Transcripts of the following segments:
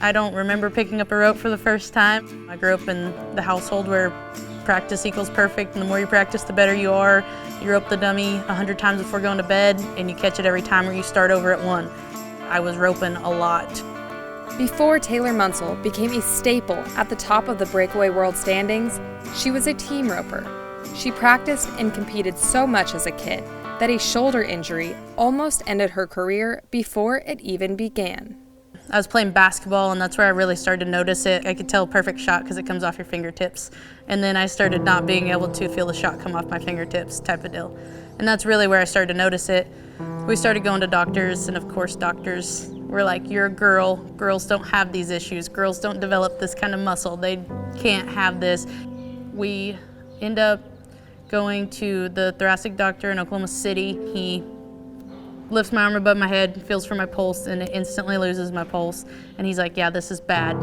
I don't remember picking up a rope for the first time. I grew up in the household where practice equals perfect, and the more you practice, the better you are. You rope the dummy 100 times before going to bed, and you catch it every time, or you start over at 1. I was roping a lot. Before Taylor Munsell became a staple at the top of the breakaway world standings, she was a team roper. She practiced and competed so much as a kid that a shoulder injury almost ended her career before it even began. I was playing basketball, and that's where I really started to notice it. I could tell a perfect shot because it comes off your fingertips. And then I started not being able to feel the shot come off my fingertips type of deal. And that's really where I started to notice it. We started going to doctors, and of course doctors were like, you're a girl. Girls don't have these issues. Girls don't develop this kind of muscle. They can't have this. We end up going to the thoracic doctor in Oklahoma City. He lifts my arm above my head, feels for my pulse, and it instantly loses my pulse. And he's like, yeah, this is bad.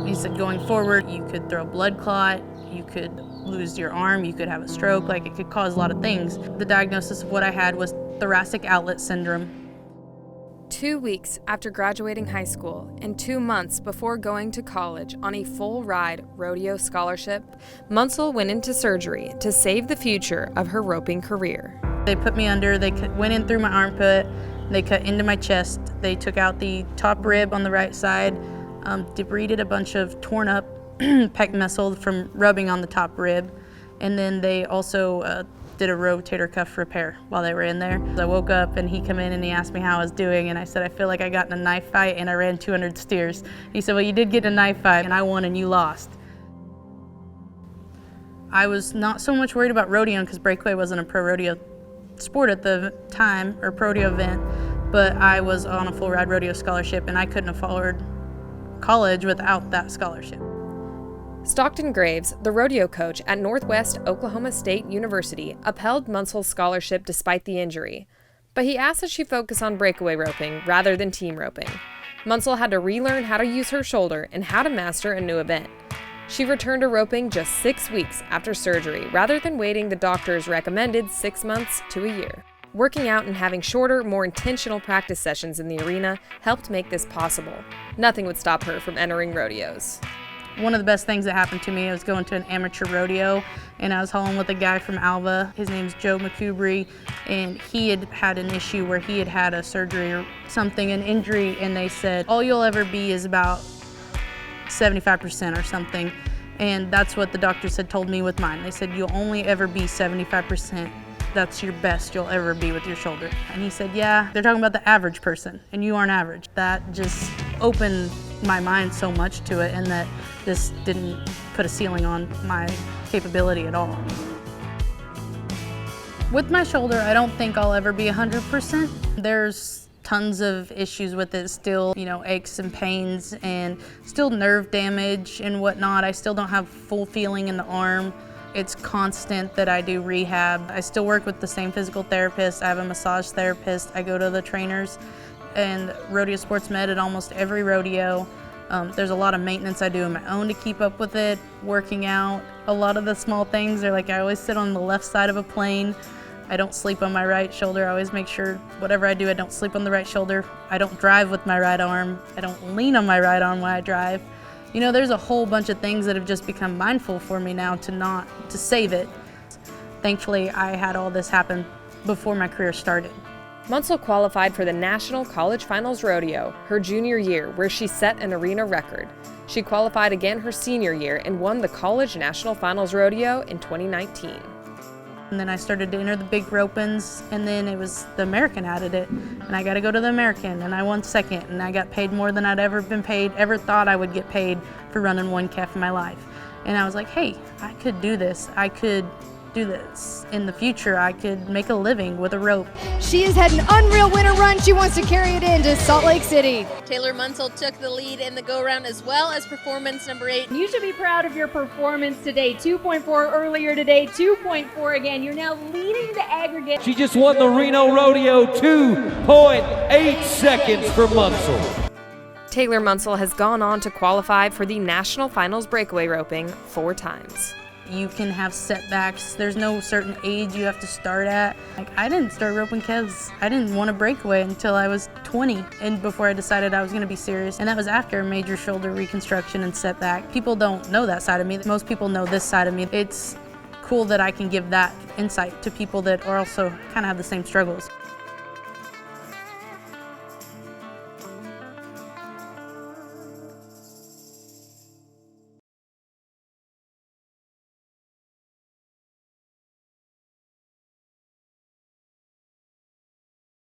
He said, going forward, you could throw a blood clot, you could lose your arm, you could have a stroke, like it could cause a lot of things. The diagnosis of what I had was thoracic outlet syndrome. 2 weeks after graduating high school and 2 months before going to college on a full-ride rodeo scholarship, Munsell went into surgery to save the future of her roping career. They put me under, they went in through my armpit, they cut into my chest, they took out the top rib on the right side, debrided a bunch of torn up pec muscle from rubbing on the top rib, and then they also did a rotator cuff repair while they were in there. I woke up and he came in and he asked me how I was doing, and I said, I feel like I got in a knife fight and I ran 200 steers. He said, well, you did get in a knife fight and I won and you lost. I was not so much worried about rodeo because breakaway wasn't a pro rodeo sport at the time, or pro rodeo event, but I was on a full ride rodeo scholarship and I couldn't afford college without that scholarship. Stockton Graves, the rodeo coach at Oklahoma State University, upheld Munsell's scholarship despite the injury, but he asked that she focus on breakaway roping rather than team roping. Munsell had to relearn how to use her shoulder and how to master a new event. She returned to roping just 6 weeks after surgery rather than waiting the doctor's recommended 6 months to a year. Working out and having shorter, more intentional practice sessions in the arena helped make this possible. Nothing would stop her from entering rodeos. One of the best things that happened to me, I was going to an amateur rodeo and I was hauling with a guy from Alva. His name's Joe McCubry, and he had had an issue where he had had a surgery or something, an injury, and they said, all you'll ever be is about 75% or something. And that's what the doctors had told me with mine. They said, you'll only ever be 75%. That's your best you'll ever be with your shoulder. And he said, yeah, they're talking about the average person, and you aren't average. That just opened my mind so much to it, and that this didn't put a ceiling on my capability at all. With my shoulder, I don't think I'll ever be 100%. There's tons of issues with it still, aches and pains and still nerve damage and whatnot. I still don't have full feeling in the arm. It's constant that I do rehab. I still work with the same physical therapist. I have a massage therapist. I go to the trainers and rodeo sports med at almost every rodeo. There's a lot of maintenance I do on my own to keep up with it, working out. A lot of the small things are like I always sit on the left side of a plane. I don't sleep on my right shoulder. I always make sure whatever I do, I don't sleep on the right shoulder. I don't drive with my right arm. I don't lean on my right arm when I drive. There's a whole bunch of things that have just become mindful for me now to save it. Thankfully, I had all this happen before my career started. Munsell qualified for the National College Finals Rodeo her junior year, where she set an arena record. She qualified again her senior year and won the College National Finals Rodeo in 2019. And then I started to enter the big ropings, and then it was the American added it, and I got to go to the American, and I won second, and I got paid more than I'd ever been paid, ever thought I would get paid for running one calf in my life. And I was like, hey, I could do this. I could do this in the future. I could make a living with a rope. She has had an unreal winter run. She wants to carry it into Salt Lake City. Taylor Munsell took the lead in the go-round as well as performance number 8. You should be proud of your performance today. 2.4 earlier today, 2.4 again. You're now leading the aggregate. She just won the Reno Rodeo, 2.8 seconds for Munsell. Taylor Munsell has gone on to qualify for the National Finals breakaway roping 4 times. You can have setbacks. There's no certain age you have to start at. Like, I didn't start roping calves. I didn't want to breakaway until I was 20 and before I decided I was going to be serious. And that was after a major shoulder reconstruction and setback. People don't know that side of me. Most people know this side of me. It's cool that I can give that insight to people that are also kind of have the same struggles.